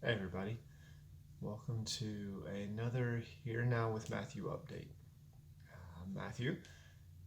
Hey everybody, welcome to another Here Now with Matthew update. I'm Matthew,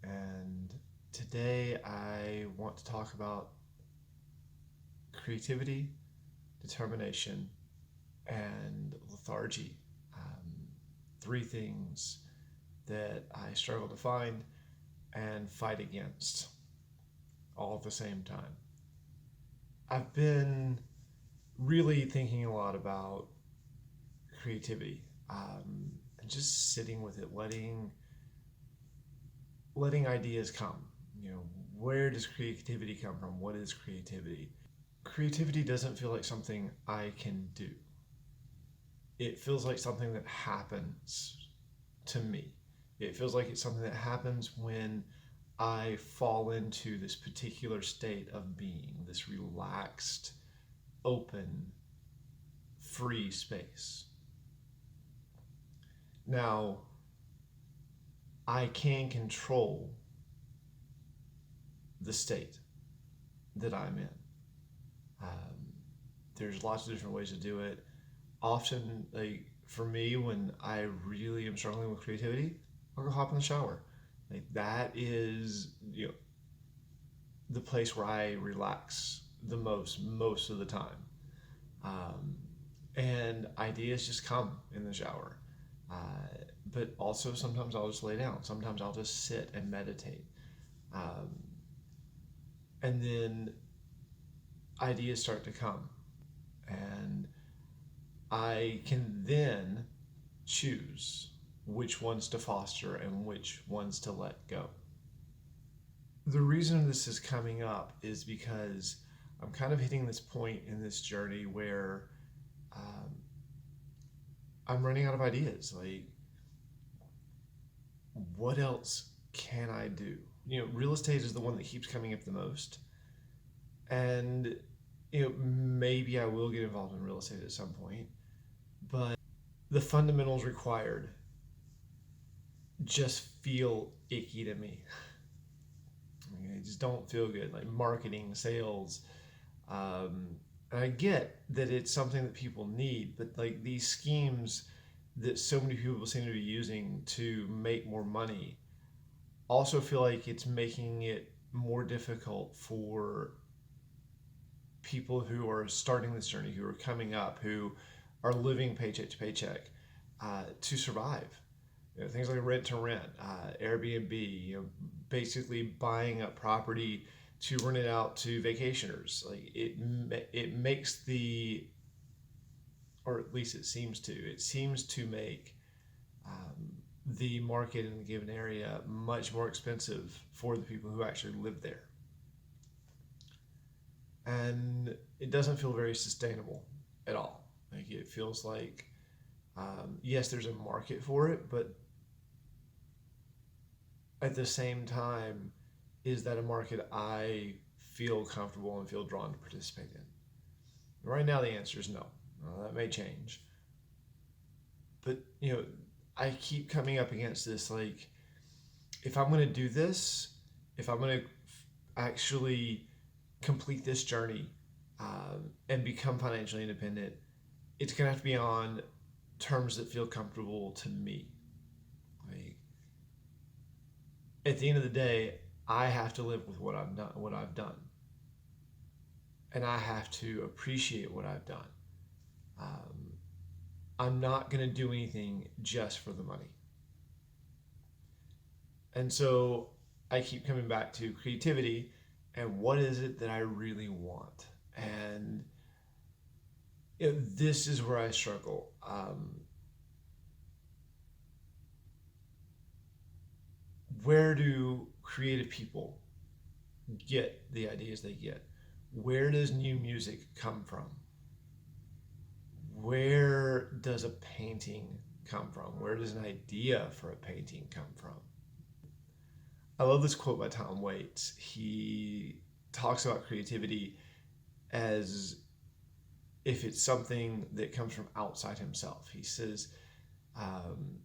and today I want to talk about creativity, determination, and lethargy. Um, Three things that I struggle to find and fight against all at the same time. I've been really thinking a lot about creativity and just sitting with it, letting ideas come. You know, where does creativity come from? What is creativity? Creativity doesn't feel like something I can do. It feels like something that happens to me. It feels like it's something that happens when I fall into this particular state of being, this relaxed, open, free space. Now, I can control the state that I'm in. Um, there's lots of different ways to do it. Often, like for me, when I really am struggling with creativity, I'll go hop in the shower. Like that is, the place where I relax the most of the time. Um, and ideas just come in the shower. But also sometimes I'll just lay down. Sometimes I'll just sit and meditate. Um, and then ideas start to come. And I can then choose which ones to foster and which ones to let go. The reason this is coming up is because I'm kind of hitting this point in this journey where um, I'm running out of ideas. Like, what else can I do? Real estate is the one that keeps coming up the most. And, maybe I will get involved in real estate at some point, but the fundamentals required just feel icky to me. They just don't feel good. Like marketing, sales. And I get that it's something that people need, but like these schemes that so many people seem to be using to make more money also feel like it's making it more difficult for people who are starting this journey, who are coming up, who are living paycheck to paycheck to survive. Things like rent to rent, Airbnb, basically buying up property to rent it out to vacationers. Like it makes or at least it seems to make the market in a given area much more expensive for the people who actually live there. And it doesn't feel very sustainable at all. Like it feels like, yes, there's a market for it, but at the same time, is that a market I feel comfortable and feel drawn to participate in? Right now, the answer is no. That may change, but I keep coming up against this. Like, if I'm going to do this, if I'm going to actually complete this journey and become financially independent, it's going to have to be on terms that feel comfortable to me. Like, at the end of the day, I have to live with what I've done, and I have to appreciate what I've done. Um, I'm not going to do anything just for the money. And so I keep coming back to creativity and what is it that I really want. And this is where I struggle. Where do creative people get the ideas they get? Where does new music come from? Where does a painting come from? Where does an idea for a painting come from? I love this quote by Tom Waits. He talks about creativity as if it's something that comes from outside himself. He says, um,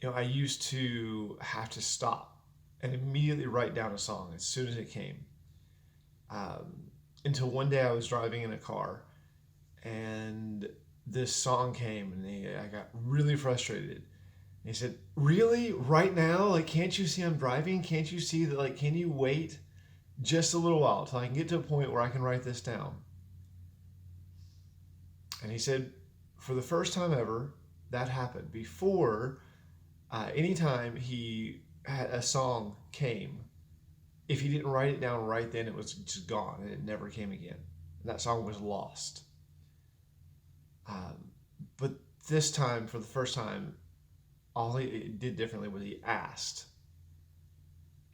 I used to have to stop and immediately write down a song as soon as it came. Until one day I was driving in a car and this song came, and I got really frustrated. And he said, "Really, right now? Like, can't you see I'm driving? Can't you see that? Like, can you wait just a little while till I can get to a point where I can write this down?" And he said, for the first time ever, that happened. Before, anytime a song came, if he didn't write it down right then, it was just gone and it never came again. And that song was lost. But this time, for the first time, all he did differently was he asked.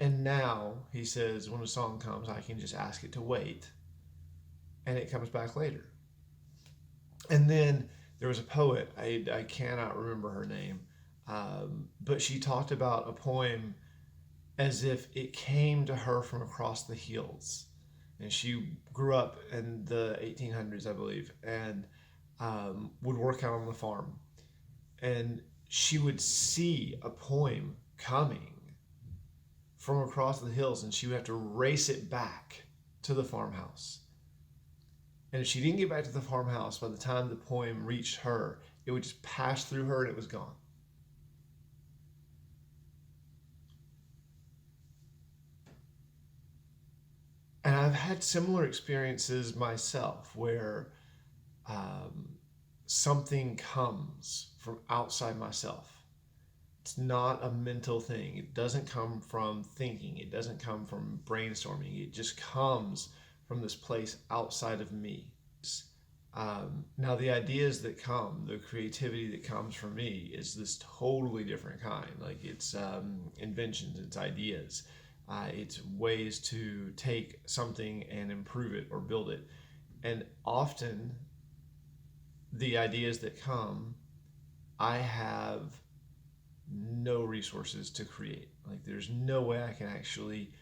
And now he says, when a song comes, I can just ask it to wait, and it comes back later. And then there was a poet, I cannot remember her name, but she talked about a poem as if it came to her from across the hills. And she grew up in the 1800s, I believe, and would work out on the farm. And she would see a poem coming from across the hills, and she would have to race it back to the farmhouse. And if she didn't get back to the farmhouse by the time the poem reached her, it would just pass through her and it was gone. And I've had similar experiences myself where um, something comes from outside myself. It's not a mental thing. It doesn't come from thinking. It doesn't come from brainstorming. It just comes from this place outside of me. Now, the ideas that come, the creativity that comes from me is this totally different kind. Like it's inventions, it's ideas, it's ways to take something and improve it or build it. And often the ideas that come, I have no resources to create. Like there's no way I can actually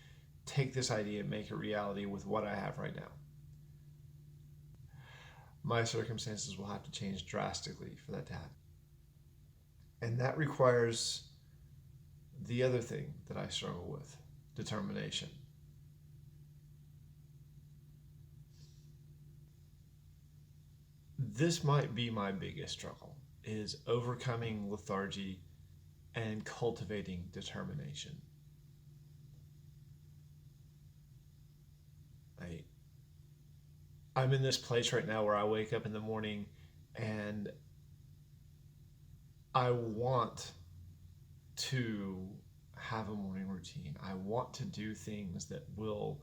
take this idea and make it reality with what I have right now. My circumstances will have to change drastically for that to happen. And that requires the other thing that I struggle with, determination. This might be my biggest struggle is overcoming lethargy and cultivating determination. I, I'm in this place right now where I wake up in the morning and I want to have a morning routine. I want to do things that will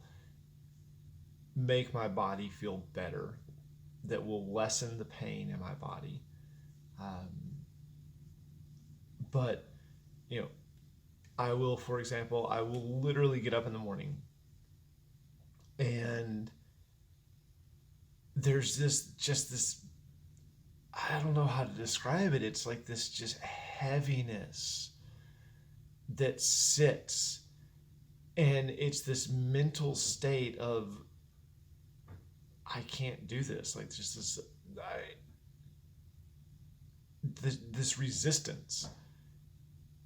make my body feel better, that will lessen the pain in my body. Um, but, you know, I will, for example, I will literally get up in the morning and there's this, I don't know how to describe it. It's like this just heaviness that sits, and it's this mental state of I can't do this. Like just this resistance,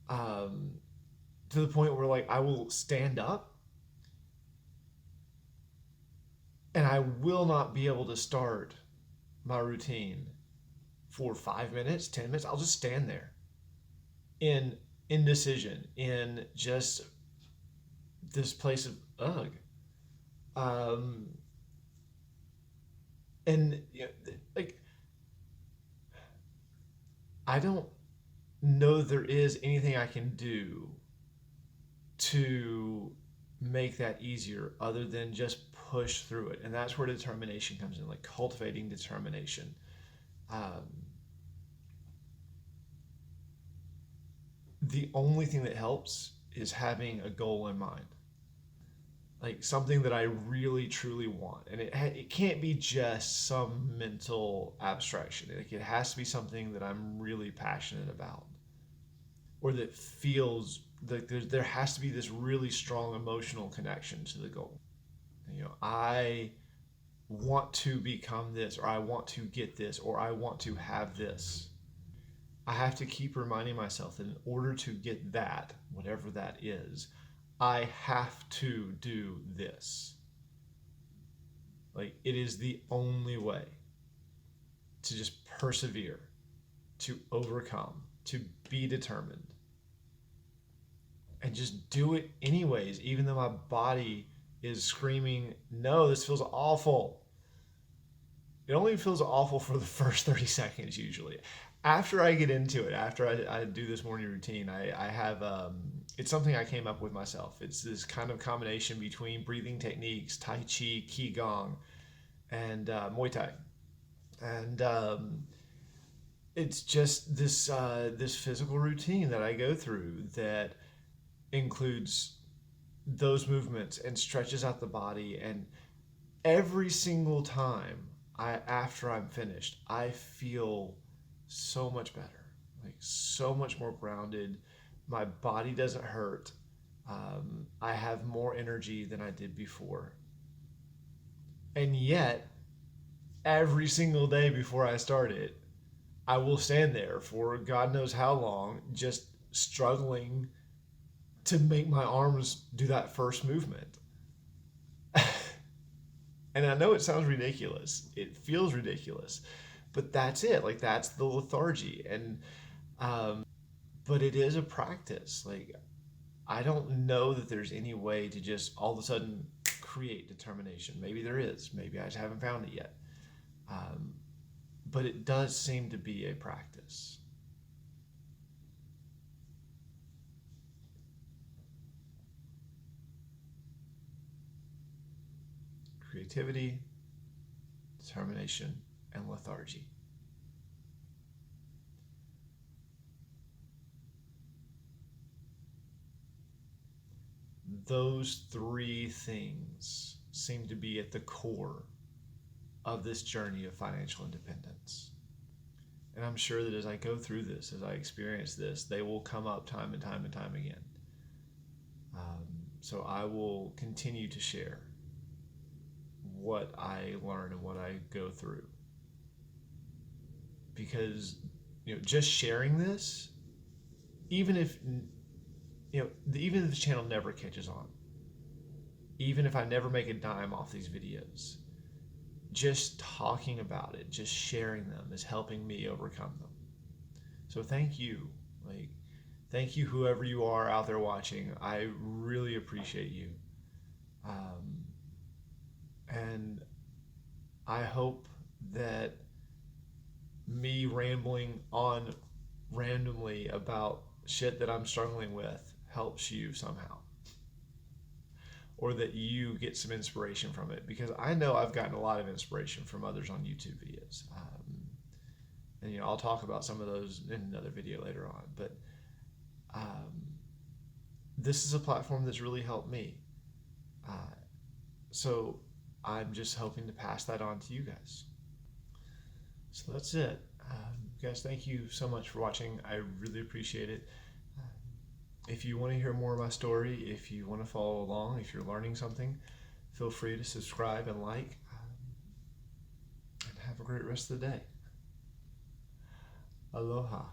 um, to the point where like I will stand up and I will not be able to start my routine for 5 minutes, 10 minutes. I'll just stand there in indecision, in just this place of ugh. Um, and you know, like I don't know there is anything I can do to make that easier other than just push through it. And that's where determination comes in, like cultivating determination. Um, the only thing that helps is having a goal in mind, like something that I really truly want. And it can't be just some mental abstraction. Like it has to be something that I'm really passionate about or that feels like there has to be this really strong emotional connection to the goal. You know, I want to become this, or I want to get this, or I want to have this. I have to keep reminding myself that in order to get that, whatever that is, I have to do this. Like, it is the only way. to just persevere, to overcome, to be determined, and just do it anyways, even though my body is screaming, no, this feels awful. It only feels awful for the first 30 seconds usually. After I get into it, after I do this morning routine, I have, it's something I came up with myself. It's this kind of combination between breathing techniques, Tai Chi, Qigong, and Muay Thai. And it's just this physical routine that I go through that includes those movements and stretches out the body. And every single time after I'm finished, I feel so much better, like so much more grounded. My body doesn't hurt. I have more energy than I did before. And yet, every single day before I start it, I will stand there for God knows how long, just struggling to make my arms do that first movement. And I know it sounds ridiculous. It feels ridiculous, but that's it. Like that's the lethargy. And but it is a practice. Like I don't know that there's any way to just all of a sudden create determination. Maybe there is. Maybe I just haven't found it yet. Um, but it does seem to be a practice. Creativity, determination, and lethargy. Those three things seem to be at the core of this journey of financial independence. And I'm sure that as I go through this, as I experience this, they will come up time and time and time again. So I will continue to share what I learn and what I go through. Because, just sharing this, even if, even if the channel never catches on, even if I never make a dime off these videos, just talking about it, just sharing them is helping me overcome them. So thank you. Thank you, whoever you are out there watching. I really appreciate you. And I hope that me rambling on randomly about shit that I'm struggling with helps you somehow. Or that you get some inspiration from it, because I know I've gotten a lot of inspiration from others on YouTube videos. And I'll talk about some of those in another video later on. But this is a platform that's really helped me. So I'm just hoping to pass that on to you guys. So that's it. Guys, thank you so much for watching. I really appreciate it. If you want to hear more of my story, if you want to follow along, if you're learning something, feel free to subscribe and like. And have a great rest of the day. Aloha.